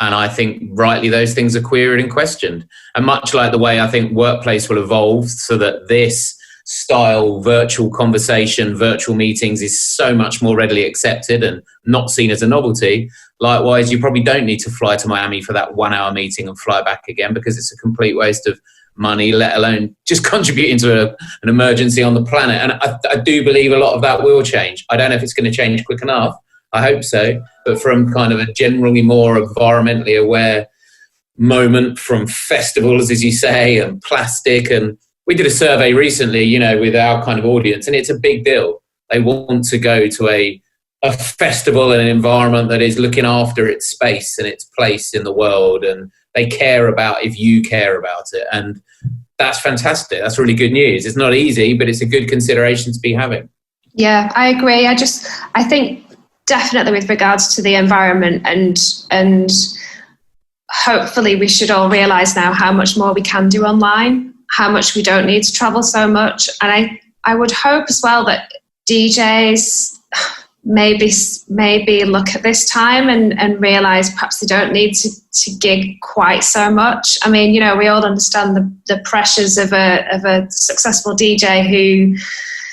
And I think rightly those things are queried and questioned. And much like the way I think workplace will evolve so that this style virtual conversation, virtual meetings is so much more readily accepted and not seen as a novelty. Likewise, you probably don't need to fly to Miami for that 1 hour meeting and fly back again, because it's a complete waste of money, let alone just contributing to an emergency on the planet. And I do believe a lot of that will change. I don't know if it's going to change quick enough. I hope so. But from kind of a generally more environmentally aware moment, from festivals, as you say, and plastic. And we did a survey recently, you know, with our kind of audience, and it's a big deal. They want to go to a festival and an environment that is looking after its space and its place in the world, and they care about if you care about it. And that's fantastic. That's really good news. It's not easy, but it's a good consideration to be having. Yeah, I agree. I think definitely with regards to the environment, and hopefully we should all realise now how much more we can do online, how much we don't need to travel so much. And I would hope as well that DJs maybe look at this time and realise perhaps they don't need to gig quite so much. I mean, you know, we all understand the pressures of a successful DJ who,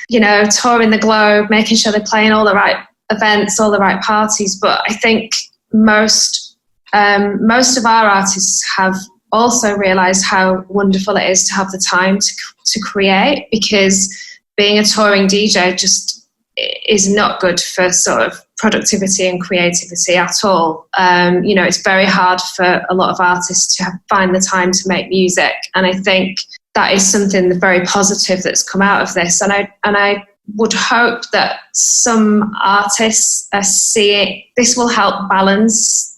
you know, touring the globe, making sure they're playing all the right events, all the right parties. But I think most of our artists have also realised how wonderful it is to have the time to create, because being a touring DJ just is not good for sort of productivity and creativity at all. You know, it's very hard for a lot of artists to find the time to make music. And I think that is something very positive that's come out of this. And I would hope that some artists are seeing this will help balance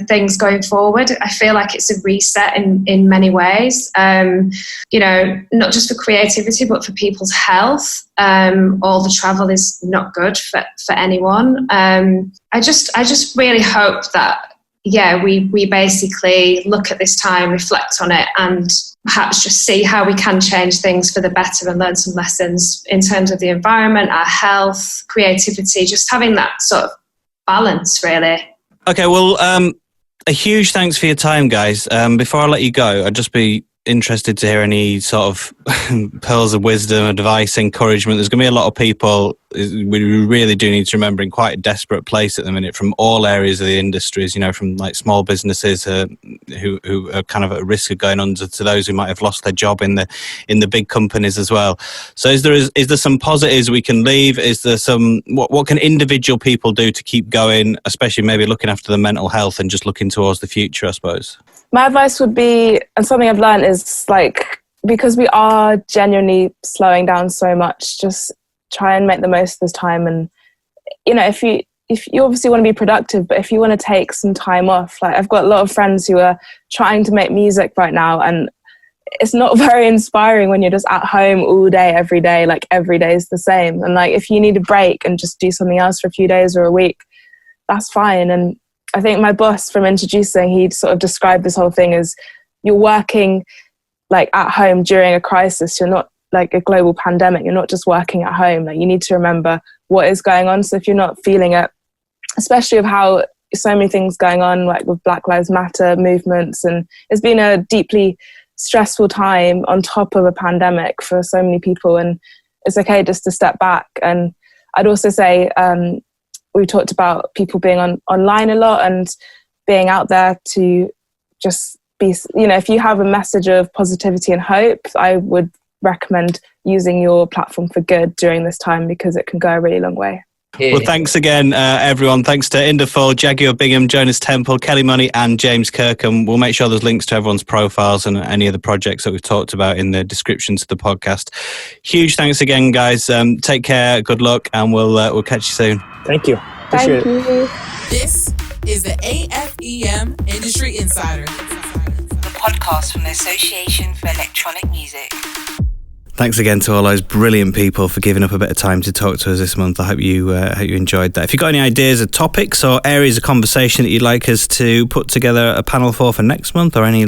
things going forward. I feel like it's a reset in many ways, you know, not just for creativity, but for people's health. All the travel is not good for anyone. I just really hope that, yeah, we basically look at this time, reflect on it, and perhaps just see how we can change things for the better and learn some lessons in terms of the environment, our health, creativity, just having that sort of balance, really. Okay, well, a huge thanks for your time, guys. Before I let you go, I'd just be interested to hear any sort of pearls of wisdom, advice, encouragement. There's going to be a lot of people, we really do need to remember, in quite a desperate place at the minute from all areas of the industries, you know, from like small businesses who are kind of at risk of going under to those who might have lost their job in the big companies as well. So is there some positives we can leave? Is there some, what can individual people do to keep going, especially maybe looking after the mental health and just looking towards the future, I suppose? My advice would be, and something I've learned is, like, because we are genuinely slowing down so much, just try and make the most of this time. And, you know, if you obviously want to be productive, but if you want to take some time off, like, I've got a lot of friends who are trying to make music right now, and it's not very inspiring when you're just at home all day, every day, like every day is the same. And like, if you need a break and just do something else for a few days or a week, that's fine. And I think my boss from Introducing, he sort of described this whole thing as, you're working like at home during a crisis. You're not like a global pandemic. You're not just working at home. Like, you need to remember what is going on. So if you're not feeling it, especially with how so many things going on, like with Black Lives Matter movements, and it's been a deeply stressful time on top of a pandemic for so many people, and it's okay just to step back. And I'd also say, we talked about people being online a lot and being out there to just be, you know, if you have a message of positivity and hope, I would recommend using your platform for good during this time, because it can go a really long way. Well, thanks again, everyone. Thanks to Inder Phull, Jaguar Bingham, Jonas Tempel, Kelly Money and James Kirkham. We'll make sure there's links to everyone's profiles and any of the projects that we've talked about in the descriptions of the podcast. Huge thanks again, guys. Take care, good luck, and we'll catch you soon. Thank you. Thank you. This is the AFEM Industry Insider, The podcast from the Association for Electronic Music. Thanks again to all those brilliant people for giving up a bit of time to talk to us this month. I hope you enjoyed that. If you've got any ideas of topics or areas of conversation that you'd like us to put together a panel for next month, or any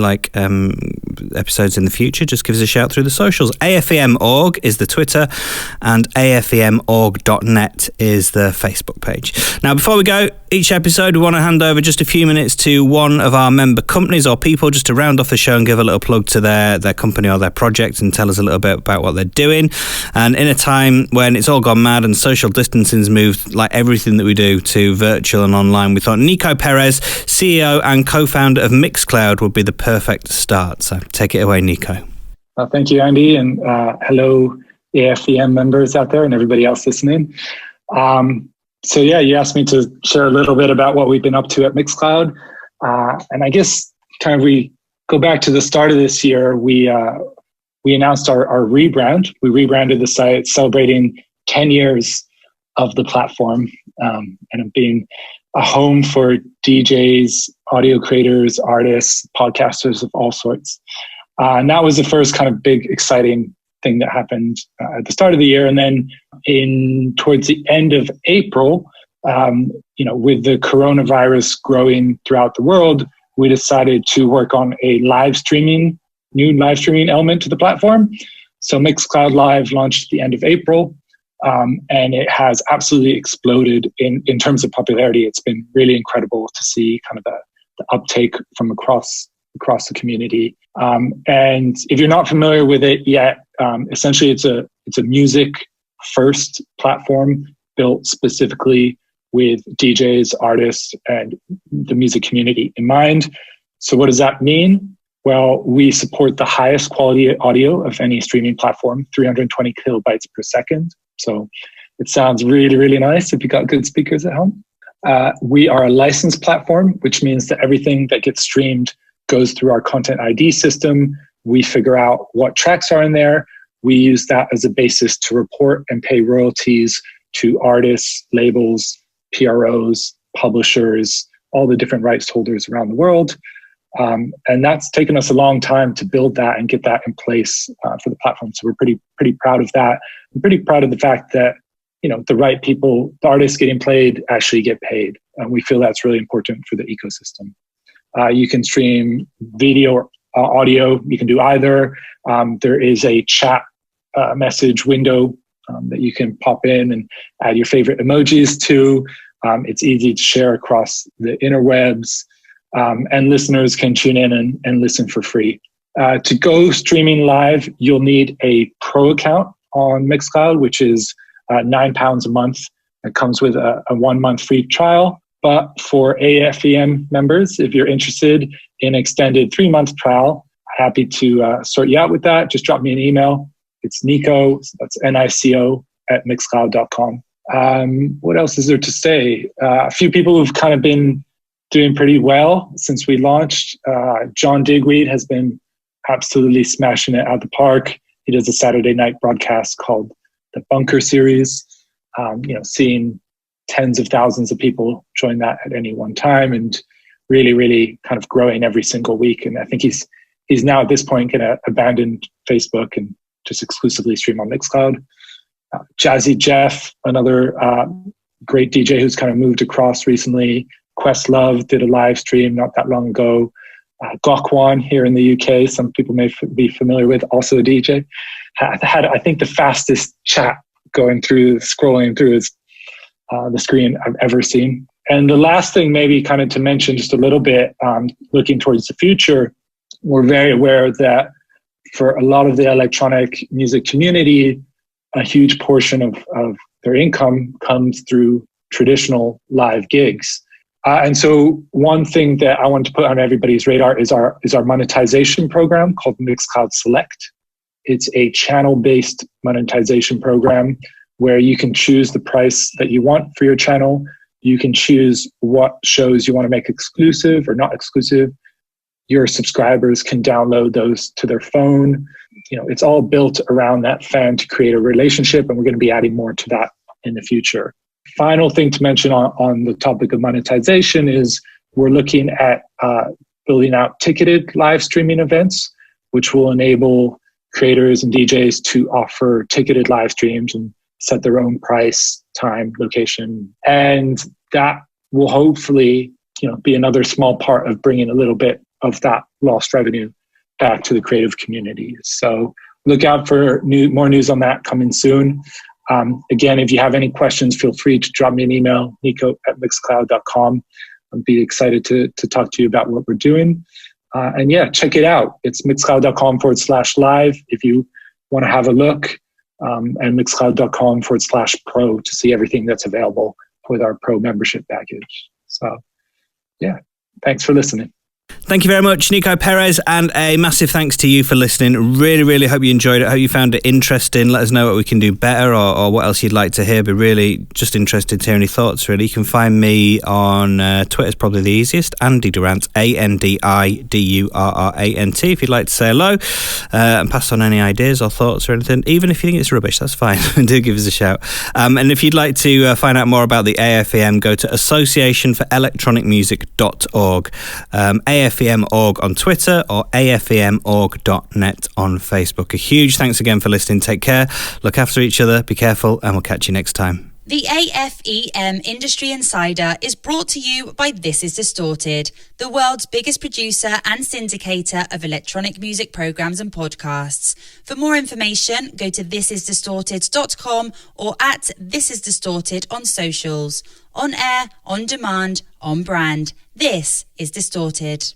episodes in the future, just give us a shout through the socials. AFEM.org is the Twitter, and AFEM.org.net is the Facebook page. Now, before we go, each episode we want to hand over just a few minutes to one of our member companies or people, just to round off the show and give a little plug to their company or their project and tell us a little bit about what they're doing. And in a time when it's all gone mad and social distancing's moved like everything that we do to virtual and online, we thought Nico Perez, CEO and co-founder of Mixcloud, would be the perfect start. So take it away, Nico. Thank you, Andy, and hello AFEM members out there and everybody else listening. So yeah, you asked me to share a little bit about what we've been up to at Mixcloud. And I guess kind of we go back to the start of this year, we announced our rebrand. We rebranded the site, celebrating 10 years of the platform, and it being a home for DJs, audio creators, artists, podcasters of all sorts. And that was the first kind of big, exciting thing that happened at the start of the year. And then towards the end of April, with the coronavirus growing throughout the world, we decided to work on a new live streaming element to the platform. So Mixcloud Live launched at the end of April, and it has absolutely exploded in terms of popularity. It's been really incredible to see kind of the uptake from across the community. And if you're not familiar with it yet, essentially it's a music first platform built specifically with DJs, artists, and the music community in mind. So what does that mean? Well, we support the highest quality audio of any streaming platform, 320 kilobytes per second. So it sounds really, really nice if you got good speakers at home. We are a licensed platform, which means that everything that gets streamed goes through our content ID system. We figure out what tracks are in there. We use that as a basis to report and pay royalties to artists, labels, PROs, publishers, all the different rights holders around the world. And that's taken us a long time to build that and get that in place for the platform. So we're pretty proud of that. I'm pretty proud of the fact that, the right people, the artists getting played, actually get paid. And we feel that's really important for the ecosystem. You can stream video or audio. You can do either. There is a chat message window that you can pop in and add your favorite emojis to. It's easy to share across the interwebs. And listeners can tune in and listen for free. To go streaming live, you'll need a pro account on Mixcloud, which is £9 a month. It comes with a 1 month free trial. But for AFEM members, if you're interested in extended 3-month trial, happy to sort you out with that. Just drop me an email. It's Nico, that's Nico @mixcloud.com. What else is there to say? A few people who've kind of been doing pretty well since we launched. John Digweed has been absolutely smashing it out the park. He does a Saturday night broadcast called the Bunker Series, seeing tens of thousands of people join that at any one time, and really, really kind of growing every single week. And I think he's now at this point going to abandon Facebook and just exclusively stream on Mixcloud. Jazzy Jeff, another great DJ who's kind of moved across recently. Questlove did a live stream not that long ago. Gokwan here in the UK, some people may be familiar with, also a DJ, had I think the fastest chat scrolling through the screen I've ever seen. And the last thing maybe kind of to mention just a little bit, looking towards the future, we're very aware that for a lot of the electronic music community, a huge portion of their income comes through traditional live gigs. And so one thing that I want to put on everybody's radar is our monetization program called Mixcloud Select. It's a channel-based monetization program where you can choose the price that you want for your channel. You can choose what shows you want to make exclusive or not exclusive. Your subscribers can download those to their phone. It's all built around that fan to create a relationship, and we're going to be adding more to that in the future. Final thing to mention on the topic of monetization is we're looking at building out ticketed live streaming events, which will enable creators and DJs to offer ticketed live streams and set their own price, time, location. And that will hopefully, be another small part of bringing a little bit of that lost revenue back to the creative community. So look out for more news on that coming soon. Again, if you have any questions, feel free to drop me an email, nico@mixcloud.com. I'd be excited to talk to you about what we're doing. And yeah, check it out. It's mixcloud.com/live if you want to have a look, and mixcloud.com/pro to see everything that's available with our pro membership package. So yeah, thanks for listening. Thank you very much, Nico Perez, and a massive thanks to you for listening. Really, really hope you enjoyed it. Hope you found it interesting. Let us know what we can do better or what else you'd like to hear. But really, just interested to hear any thoughts, really. You can find me on Twitter, is probably the easiest. Andy Durant, ANDIDURRANT, if you'd like to say hello and pass on any ideas or thoughts or anything. Even if you think it's rubbish, that's fine. Do give us a shout. And if you'd like to find out more about the AFEM, go to associationforelectronicmusic.org. AFEM.org on Twitter or afemorg.net on Facebook. A huge thanks again for listening. Take care, look after each other, be careful, and we'll catch you next time. The AFEM Industry Insider is brought to you by This Is Distorted, the world's biggest producer and syndicator of electronic music programs and podcasts. For more information, go to thisisdistorted.com or at thisisdistorted on socials. On air, on demand, on brand. This is Distorted.